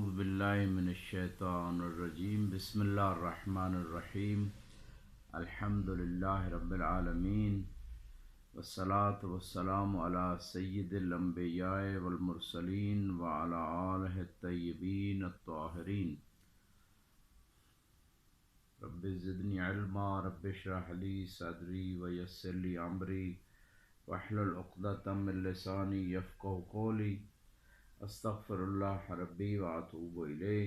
أعوذ بالله من الشيطان الرجيم بسم الله الرحمن الرحيم الحمد لله رب العالمين والصلاة والسلام على سيد الأنبياء والمرسلين وعلى آله الطيبين الطاهرين رب زدني علما رب اشرح لي صدري ويسر لي أمري واحلل عقدة من لساني يفقهوا قولي استغفر اللہ ربی واتوب الیہ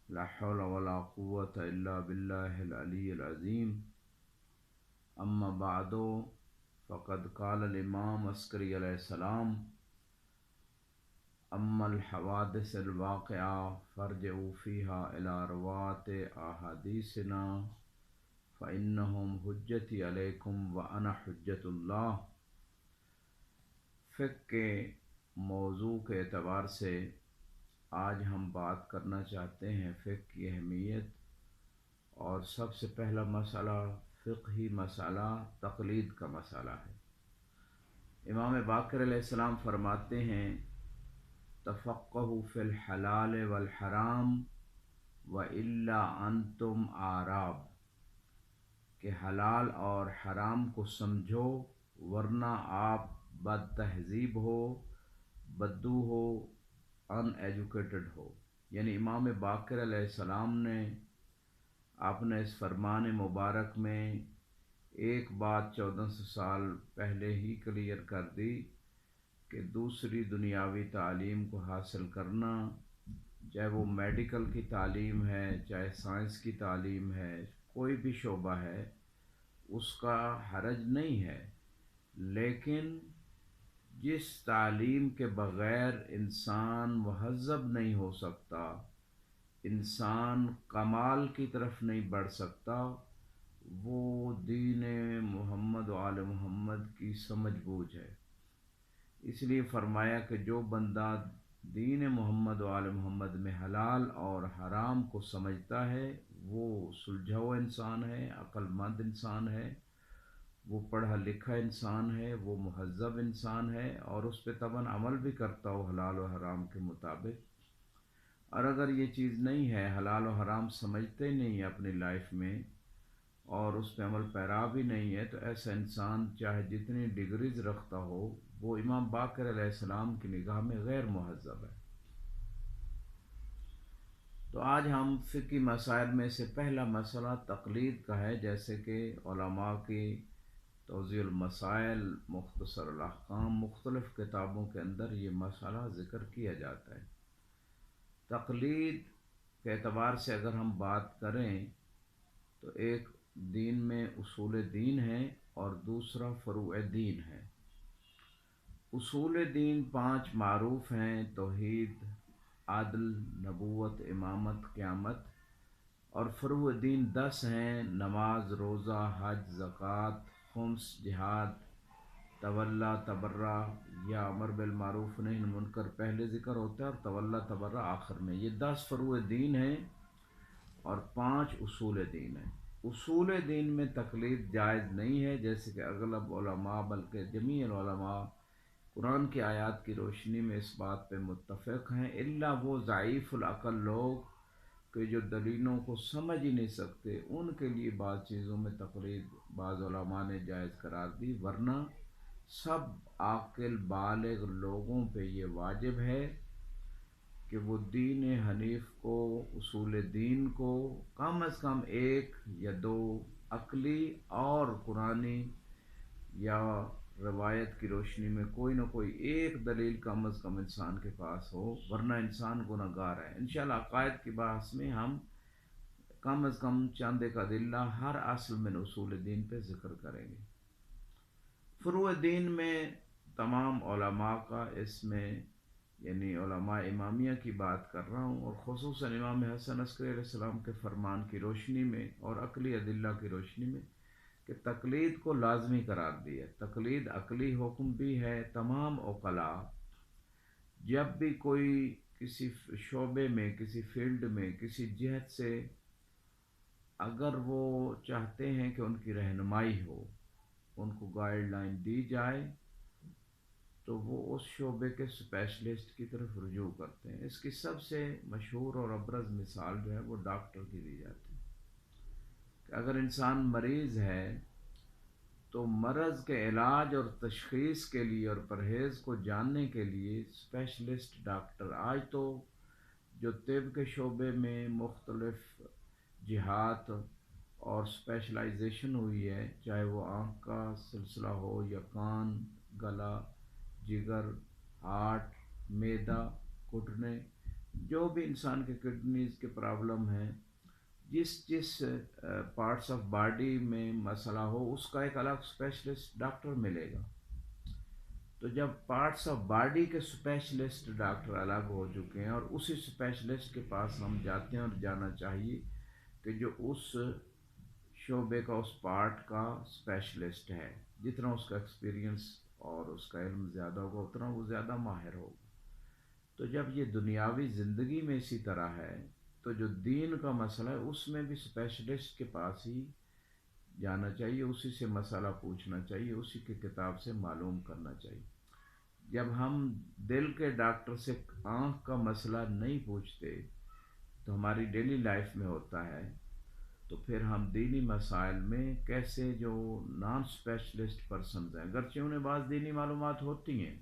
لا حول ولا قوة الا باللہ العلی العظیم اما بعد فقد قال الامام عسکری علیہ السلام اما الحوادث الواقعہ فارجعوا فيها الى رواة احادیثنا فانہم حجتی علیکم وانا حجت اللہ۔ فقہ کے موضوع کے اعتبار سے آج ہم بات کرنا چاہتے ہیں فقہ کی اہمیت، اور سب سے پہلا مسئلہ فقہی مسئلہ تقلید کا مسئلہ ہے۔ امام باقر علیہ السلام فرماتے ہیں تفقہوا فی الحلال والحرام وإلا انتم اعراب، کہ حلال اور حرام کو سمجھو ورنہ آپ بد تہذیب ہو، بدو ہو، ان ایجوکیٹڈ ہو۔ یعنی امام باقر علیہ السلام نے اپنے اس فرمان مبارک میں ایک بات 1400 سال پہلے ہی کلیئر کر دی کہ دوسری دنیاوی تعلیم کو حاصل کرنا، چاہے وہ میڈیکل کی تعلیم ہے، چاہے سائنس کی تعلیم ہے، کوئی بھی شعبہ ہے، اس کا حرج نہیں ہے، لیکن جس تعلیم کے بغیر انسان مہذب نہیں ہو سکتا، انسان کمال کی طرف نہیں بڑھ سکتا، وہ دین محمد و آل محمد کی سمجھ بوجھ ہے۔ اس لیے فرمایا کہ جو بندہ دین محمد و آل محمد میں حلال اور حرام کو سمجھتا ہے وہ سلجھاؤ انسان ہے، عقل مند انسان ہے، وہ پڑھا لکھا انسان ہے، وہ مہذب انسان ہے، اور اس پہ طبعاً عمل بھی کرتا ہو حلال و حرام کے مطابق۔ اور اگر یہ چیز نہیں ہے، حلال و حرام سمجھتے نہیں اپنی لائف میں اور اس پہ عمل پیرا بھی نہیں ہے، تو ایسا انسان چاہے جتنی ڈگریز رکھتا ہو وہ امام باقر علیہ السلام کی نگاہ میں غیر مہذب ہے۔ تو آج ہم فقہی مسائل میں سے پہلا مسئلہ تقلید کا ہے، جیسے کہ علماء کی توضیح المسائل، مختصر الاحکام، مختلف کتابوں کے اندر یہ مسئلہ ذکر کیا جاتا ہے۔ تقلید کے اعتبار سے اگر ہم بات کریں تو ایک دین میں اصول دین ہے اور دوسرا فروع دین ہے۔ اصول دین 5 معروف ہیں: توحید، عدل، نبوت، امامت، قیامت، اور فروع دین 10 ہیں: نماز، روزہ، حج، زکوٰۃ، خمس، جہاد، تولا، تبرہ، یا امر بالمعروف نہی عن المنکر پہلے ذکر ہوتا ہے اور تولا تبرہ آخر میں۔ یہ 10 فروع دین ہیں اور 5 اصول دین ہیں۔ اصول دین میں تقلید جائز نہیں ہے، جیسے کہ اغلب علماء بلکہ جمیع العلماء قرآن کی آیات کی روشنی میں اس بات پہ متفق ہیں، الا وہ ضعیف العقل لوگ کہ جو دلیلوں کو سمجھ ہی نہیں سکتے، ان کے لیے بعض چیزوں میں تقلید بعض علماء نے جائز قرار دی، ورنہ سب عاقل بالغ لوگوں پہ یہ واجب ہے کہ وہ دین حنیف کو، اصول دین کو کم از کم 1 یا 2 عقلی اور قرآنی یا روایت کی روشنی میں کوئی نہ کوئی ایک دلیل کم از کم انسان کے پاس ہو، ورنہ انسان گناہ گار ہے۔ انشاءاللہ عقائد کی بحث میں ہم کم از کم چند ایک ادلہ ہر اصل من اصول دین پہ ذکر کریں گے۔ فروع دین میں تمام علماء کا، اس میں یعنی علماء امامیہ کی بات کر رہا ہوں، اور خصوصاً امام حسن عسکری علیہ السلام کے فرمان کی روشنی میں اور عقلی ادلہ کی روشنی میں کہ تقلید کو لازمی قرار دیا۔ تقلید عقلی حکم بھی ہے۔ تمام عقلاء جب بھی کوئی کسی شعبے میں، کسی فیلڈ میں، کسی جہت سے اگر وہ چاہتے ہیں کہ ان کی رہنمائی ہو، ان کو گائیڈ لائن دی جائے، تو وہ اس شعبے کے اسپیشلسٹ کی طرف رجوع کرتے ہیں۔ اس کی سب سے مشہور اور ابرز مثال جو ہے وہ ڈاکٹر کی دی جاتی ہے کہ اگر انسان مریض ہے تو مرض کے علاج اور تشخیص کے لیے اور پرہیز کو جاننے کے لیے اسپیشلسٹ ڈاکٹر، آج تو جو طب کے شعبے میں مختلف جہات اور اسپیشلائزیشن ہوئی ہے، چاہے وہ آنکھ کا سلسلہ ہو یا کان، گلا، جگر، ہارٹ، معدہ، گھٹنے، جو بھی انسان کے کڈنیز کے پرابلم ہیں، جس پارٹس آف باڈی میں مسئلہ ہو اس کا ایک الگ اسپیشلسٹ ڈاکٹر ملے گا۔ تو جب پارٹس آف باڈی کے اسپیشلسٹ ڈاکٹر الگ ہو چکے ہیں اور اسی اسپیشلسٹ کے پاس ہم جاتے ہیں، اور جانا چاہیے کہ جو اس شعبے کا، اس پارٹ کا اسپیشلسٹ ہے، جتنا اس کا ایکسپیرینس اور اس کا علم زیادہ ہوگا اتنا وہ زیادہ ماہر ہوگا۔ تو جب یہ دنیاوی زندگی میں اسی طرح ہے تو جو دین کا مسئلہ ہے اس میں بھی اسپیشلسٹ کے پاس ہی جانا چاہیے، اسی سے مسئلہ پوچھنا چاہیے، اسی کی کتاب سے معلوم کرنا چاہیے۔ جب ہم دل کے ڈاکٹر سے آنکھ کا مسئلہ نہیں پوچھتے تو ہماری ڈیلی لائف میں ہوتا ہے، تو پھر ہم دینی مسائل میں کیسے جو نان اسپیشلسٹ پرسنز ہیں، اگرچہ انہیں بعض دینی معلومات ہوتی ہیں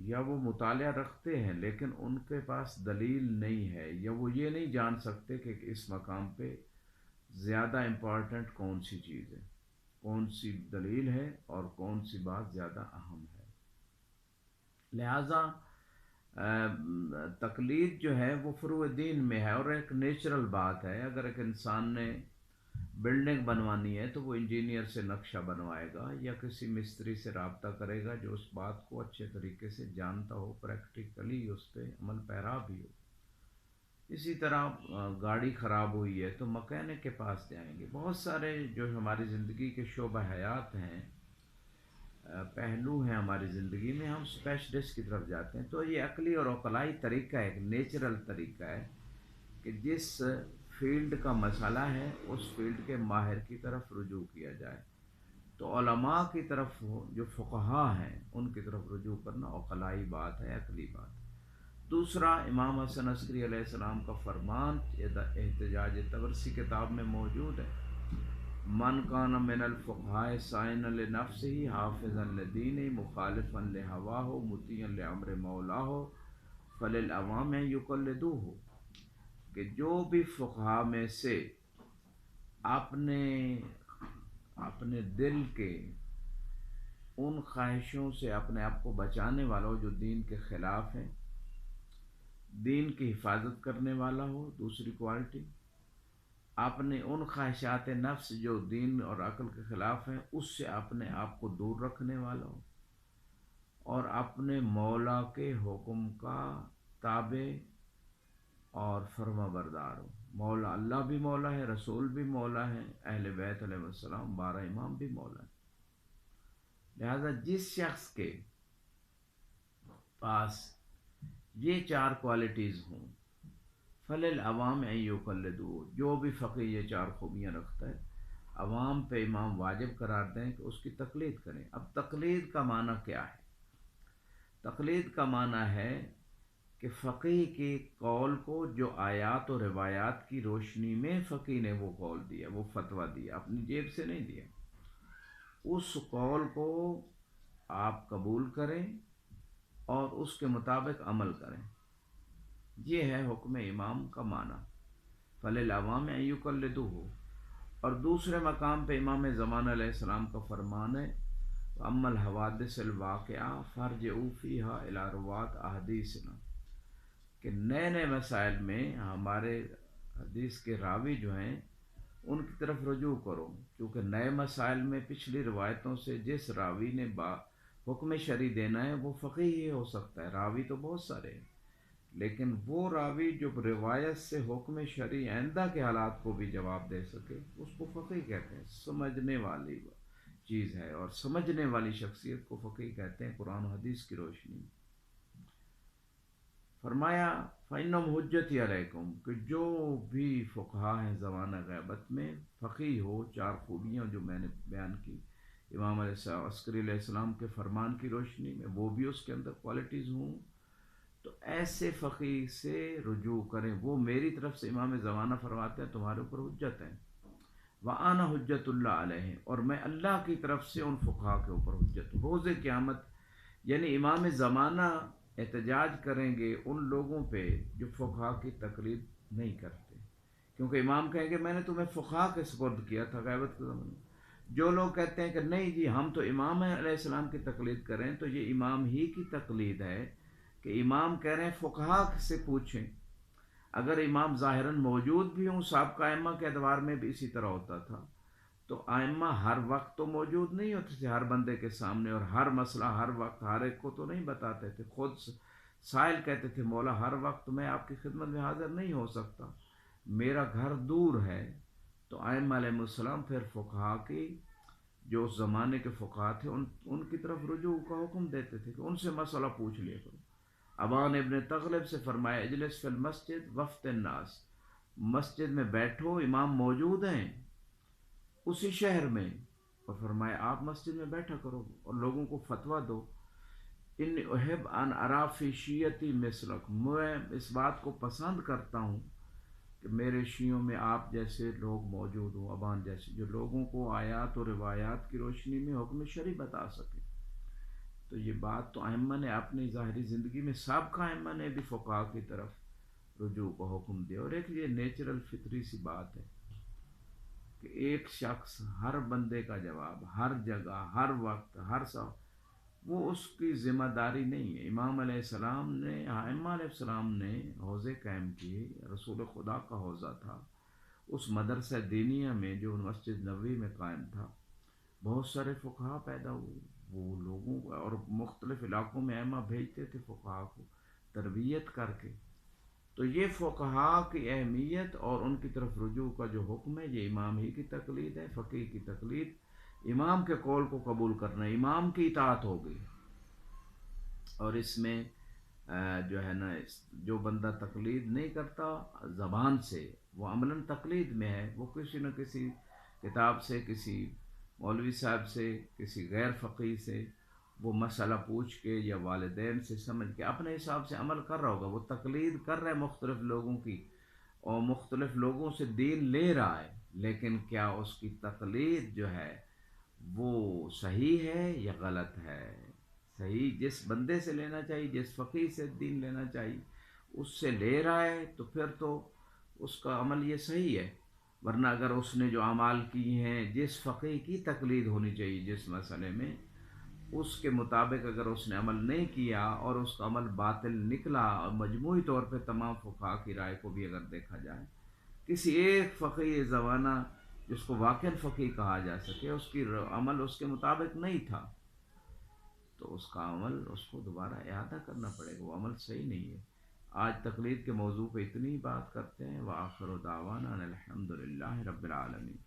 یا وہ مطالعہ رکھتے ہیں لیکن ان کے پاس دلیل نہیں ہے، یا وہ یہ نہیں جان سکتے کہ اس مقام پہ زیادہ امپورٹنٹ کون سی چیز ہے، کون سی دلیل ہے اور کون سی بات زیادہ اہم ہے۔ لہٰذا تقلید جو ہے وہ فروع دین میں ہے اور ایک نیچرل بات ہے۔ اگر ایک انسان نے بلڈنگ بنوانی ہے تو وہ انجینئر سے نقشہ بنوائے گا یا کسی مستری سے رابطہ کرے گا جو اس بات کو اچھے طریقے سے جانتا ہو، پریکٹیکلی اس پہ عمل پیرا بھی ہو۔ اسی طرح گاڑی خراب ہوئی ہے تو مکینک کے پاس جائیں گے۔ بہت سارے جو ہماری زندگی کے شعبہ حیات ہیں، پہلو ہیں ہماری زندگی میں، ہم اسپیشلسٹ کی طرف جاتے ہیں۔ تو یہ عقلی اور عقلائی طریقہ ہے، ایک نیچرل طریقہ ہے کہ جس فیلڈ کا مسئلہ ہے اس فیلڈ کے ماہر کی طرف رجوع کیا جائے۔ تو علماء کی طرف جو فقہا ہیں ان کی طرف رجوع کرنا عقلائی بات ہے، عقلی بات ہے۔ دوسرا، امام حسن عسکری علیہ السلام کا فرمان احتجاج طبرسی کتاب میں موجود ہے، من کان من الفقہاء سائنا لنفسہ حافظا لدینہ مخالفا لہواہ مطیعا لامر مولاہ فللعوام یقلدوہ، کہ جو بھی فقہا میں سے اپنے دل کے ان خواہشوں سے اپنے آپ کو بچانے والا ہو جو دین کے خلاف ہیں، دین کی حفاظت کرنے والا ہو، دوسری کوالٹی، اپنے ان خواہشات نفس جو دین اور عقل کے خلاف ہیں اس سے اپنے آپ کو دور رکھنے والا ہو، اور اپنے مولا کے حکم کا تابع اور فرما بردار ہو۔ مولا اللہ بھی مولا ہے، رسول بھی مولا ہے، اہل بیت علیہ السلام 12 امام بھی مولا ہے۔ لہذا جس شخص کے پاس یہ 4 کوالٹیز ہوں، فللعوام ان یقلدوہ، جو بھی فقیہ یہ 4 خوبیاں رکھتا ہے، عوام پہ امام واجب قرار دیں کہ اس کی تقلید کریں۔ اب تقلید کا معنی کیا ہے؟ تقلید کا معنی ہے کہ فقیہ کے قول کو جو آیات و روایات کی روشنی میں فقیہ نے وہ قول دیا، وہ فتویٰ دیا، اپنی جیب سے نہیں دیا، اس قول کو آپ قبول کریں اور اس کے مطابق عمل کریں۔ یہ ہے حکم امام کا معنی، فللعوام ان یقلدوہ۔ اور دوسرے مقام پہ امام زمان علیہ السلام کا فرمان ہے، اما الحوادث الواقعہ فارجعوا فیہا الی رواۃ احادیثنا، کہ نئے نئے مسائل میں ہمارے حدیث کے راوی جو ہیں ان کی طرف رجوع کرو، کیونکہ نئے مسائل میں پچھلی روایتوں سے جس راوی نے حکم شرعی دینا ہے وہ فقیہ ہی ہو سکتا ہے۔ راوی تو بہت سارے ہیں لیکن وہ راوی جو روایت سے حکم شرعی آئندہ کے حالات کو بھی جواب دے سکے اس کو فقیہ کہتے ہیں۔ سمجھنے والی چیز ہے اور سمجھنے والی شخصیت کو فقیہ کہتے ہیں قرآن و حدیث کی روشنی میں۔ فرمایا فَإِنَّهُمْ حُجَّتِي عَلَيْكُمْ، کہ جو بھی فقہا ہیں زمانہ غیبت میں فقیہ ہو، 4 خوبیاں جو میں نے بیان کی، امام عسکری علیہ السلام کے فرمان کی روشنی میں وہ بھی اس کے اندر کوالٹیز ہوں، تو ایسے فقیہ سے رجوع کریں. وہ میری طرف سے امام زمانہ فرماتے ہیں تمہارے اوپر حجت ہے، وَأَنَا حُجَّةُ اللَّهِ عَلَيْهِ، اور میں اللہ کی طرف سے ان فقہا کے اوپر حجت ہوں. روز قیامت یعنی امام زمانہ احتجاج کریں گے ان لوگوں پہ جو فقہا کی تقلید نہیں کرتے، کیونکہ امام کہیں گے میں نے تمہیں فقہا کے سپرد کیا تھا غیبت کے زمانے میں. جو لوگ کہتے ہیں کہ نہیں جی ہم تو امام علیہ السلام کی تقلید کریں، تو یہ امام ہی کی تقلید ہے کہ امام کہہ رہے ہیں فقہا سے پوچھیں. اگر امام ظاہراً موجود بھی ہوں، سابقہ ائمہ کے ادوار میں بھی اسی طرح ہوتا تھا، تو ائمہ ہر وقت تو موجود نہیں ہوتے تھے ہر بندے کے سامنے، اور ہر مسئلہ ہر وقت ہر ایک کو تو نہیں بتاتے تھے. خود سائل کہتے تھے مولا ہر وقت میں آپ کی خدمت میں حاضر نہیں ہو سکتا، میرا گھر دور ہے. تو ائمہ علیہ السلام پھر فقہا کی جو اس زمانے کے فقہا تھے ان کی طرف رجوع کا حکم دیتے تھے کہ ان سے مسئلہ پوچھ لیا کرو. ابان ابن تغلب سے فرمایا اجلس فی المسجد وفد الناس، مسجد میں بیٹھو امام موجود ہیں اسی شہر میں، اور فرمایا آپ مسجد میں بیٹھا کرو اور لوگوں کو فتویٰ دو. ان احب ان ارا فی شیعتی مثلک، میں اس بات کو پسند کرتا ہوں کہ میرے شیعوں میں آپ جیسے لوگ موجود ہوں، ابان جیسے جو لوگوں کو آیات و روایات کی روشنی میں حکم شرعی بتا سکے. تو یہ بات تو ائمہ نے اپنی ظاہری زندگی میں سابقہ ائمہ نے بھی فقہا کی طرف رجوع کا حکم دیا. اور ایک یہ نیچرل فطری سی بات ہے کہ ایک شخص ہر بندے کا جواب ہر جگہ ہر وقت ہر سا، وہ اس کی ذمہ داری نہیں ہے. امام علیہ السلام نے ائمہ علیہ السلام نے حوضے قائم کیے، رسول خدا کا حوضہ تھا. اس مدرسہ دینیہ میں جو مسجد نبوی میں قائم تھا بہت سارے فقہا پیدا ہوئے. وہ لوگوں کو اور مختلف علاقوں میں ائمہ بھیجتے تھے فقہا کو تربیت کر کے. تو یہ فقہا کی اہمیت اور ان کی طرف رجوع کا جو حکم ہے یہ امام ہی کی تقلید ہے. فقیہ کی تقلید امام کے قول کو قبول کرنا، امام کی اطاعت ہوگی. اور اس میں جو ہے نا جو بندہ تقلید نہیں کرتا زبان سے، وہ عملاً تقلید میں ہے. وہ کسی نہ کسی کتاب سے، کسی مولوی صاحب سے، کسی غیر فقیہ سے وہ مسئلہ پوچھ کے یا والدین سے سمجھ کے اپنے حساب سے عمل کر رہا ہوگا. وہ تقلید کر رہا ہے مختلف لوگوں کی اور مختلف لوگوں سے دین لے رہا ہے، لیکن کیا اس کی تقلید جو ہے وہ صحیح ہے یا غلط ہے؟ صحیح جس بندے سے لینا چاہیے، جس فقیہ سے دین لینا چاہیے اس سے لے رہا ہے تو پھر تو اس کا عمل یہ صحیح ہے. ورنہ اگر اس نے جو اعمال کی ہیں جس فقیہ کی تقلید ہونی چاہیے جس مسئلے میں، اس کے مطابق اگر اس نے عمل نہیں کیا اور اس کا عمل باطل نکلا، اور مجموعی طور پہ تمام فقہا کی رائے کو بھی اگر دیکھا جائے، کسی ایک فقیہ زمانہ جس کو واقعاً فقیہ کہا جا سکے اس کی عمل اس کے مطابق نہیں تھا، تو اس کا عمل اس کو دوبارہ اعادہ کرنا پڑے گا، وہ عمل صحیح نہیں ہے. آج تقلید کے موضوع پہ اتنی ہی بات کرتے ہیں. وآخر دعوانا الحمد للہ رب العالمین.